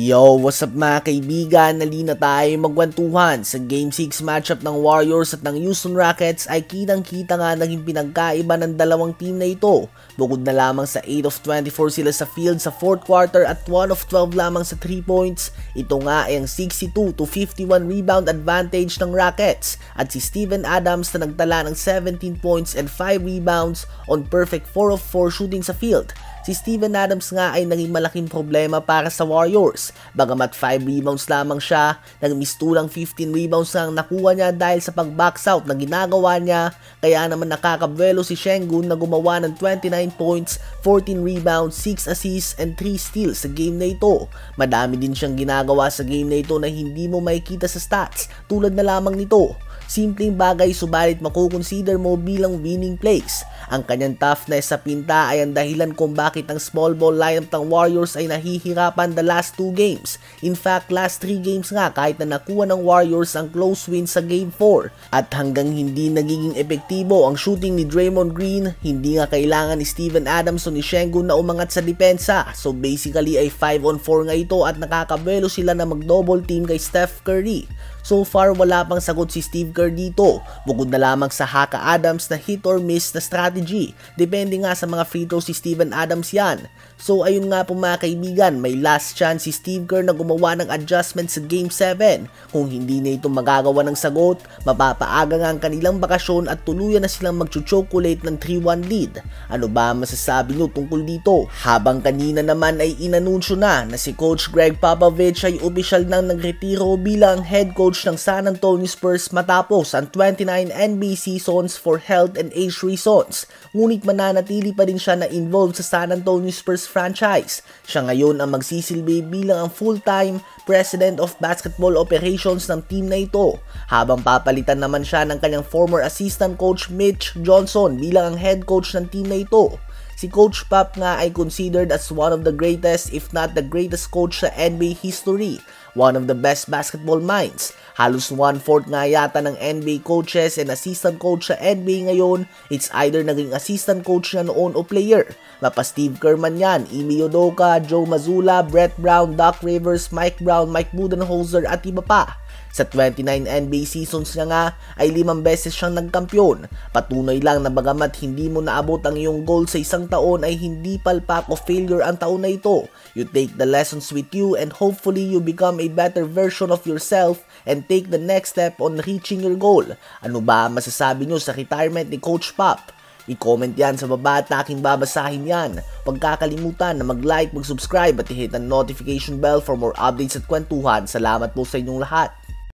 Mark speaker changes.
Speaker 1: Yo, what's up mga kaibigan? Nalina tayo magkwentuhan. Sa Game 6 matchup ng Warriors at ng Houston Rockets ay kitang-kita nga naging pinagkaiba ng dalawang team na ito. Bukod na lamang sa 8 of 24 sila sa field sa 4th quarter at 1 of 12 lamang sa 3 points, ito nga ay ang 62 to 51 rebound advantage ng Rockets at si Steven Adams na nagtala ng 17 points and 5 rebounds on perfect 4 of 4 shooting sa field. Si Steven Adams nga ay naging malaking problema para sa Warriors. Bagamat 5 rebounds lamang siya, nagmistulang 15 rebounds ang nakuha niya dahil sa pag-box out na ginagawa niya, kaya naman nakakabuelo si Sengun na gumawa ng 29 points, 14 rebounds, 6 assists, and 3 steals sa game na ito. Madami din siyang ginagawa sa game na ito na hindi mo makikita sa stats, tulad na lamang nito. Simpleng bagay subalit makukonsider mo bilang winning plays. Ang kanyang toughness sa pinta ay ang dahilan kung bakit ang small ball lineup ng Warriors ay nahihirapan the last 2 games. In fact, last 3 games nga kahit na nakuha ng Warriors ang close win sa Game 4. At hanggang hindi nagiging epektibo ang shooting ni Draymond Green, hindi nga kailangan ni Steven Adams o ni Sengun na umangat sa depensa. So basically ay 5-on-4 nga ito at nakakabuelo sila na mag-double team kay Steph Curry. So far wala pang sagot si Steve Kerr dito, bukod na lamang sa Haka Adams na hit or miss na strategy. Depende nga sa mga free throws si Steven Adams yan. So ayun nga po mga kaibigan, may last chance si Steve Kerr na gumawa ng adjustment sa Game 7. Kung hindi na ito magagawa ng sagot, mapapaaga nga ang kanilang bakasyon at tuluyan na silang magchuchocolate ng 3-1 lead. Ano ba masasabi nyo tungkol dito? Habang kanina naman ay inanunsyo na si Coach Greg Popovich ay opisyal nang nagretiro bilang head coach ng San Antonio Spurs matapos ang 29 NBA seasons for health and age reasons. Ngunit mananatili pa rin siya na involved sa San Antonio Spurs franchise. Siya ngayon ang magsisilbi bilang ang full-time President of Basketball Operations ng team na ito, habang papalitan naman siya ng kanyang former assistant coach Mitch Johnson bilang ang head coach ng team na ito. Si Coach Pop nga ay considered as one of the greatest if not the greatest coach sa NBA history. One of the best basketball minds. Halos 1/4 nga yata ng NBA coaches and assistant coach sa NBA ngayon, it's either naging assistant coach na noon o player. Mapa Steve Kerr man yan, Ime Udoka, Joe Mazzulla, Brett Brown, Doc Rivers, Mike Brown, Mike Budenholzer at iba pa. Sa 29 NBA seasons niya nga ay 5 beses siyang nagkampiyon. Patunay lang na bagamat hindi mo naabot ang iyong goal sa isang taon ay hindi palpak o failure ang taon na ito. You take the lessons with you and hopefully you become a better version of yourself and take the next step on reaching your goal. Ano ba masasabi nyo sa retirement ni Coach Pop? I-comment yan sa baba at aking babasahin yan. Huwag kakalimutan na mag-like, mag-subscribe at i-hit ang notification bell for more updates at kwentuhan. Salamat po sa inyong lahat.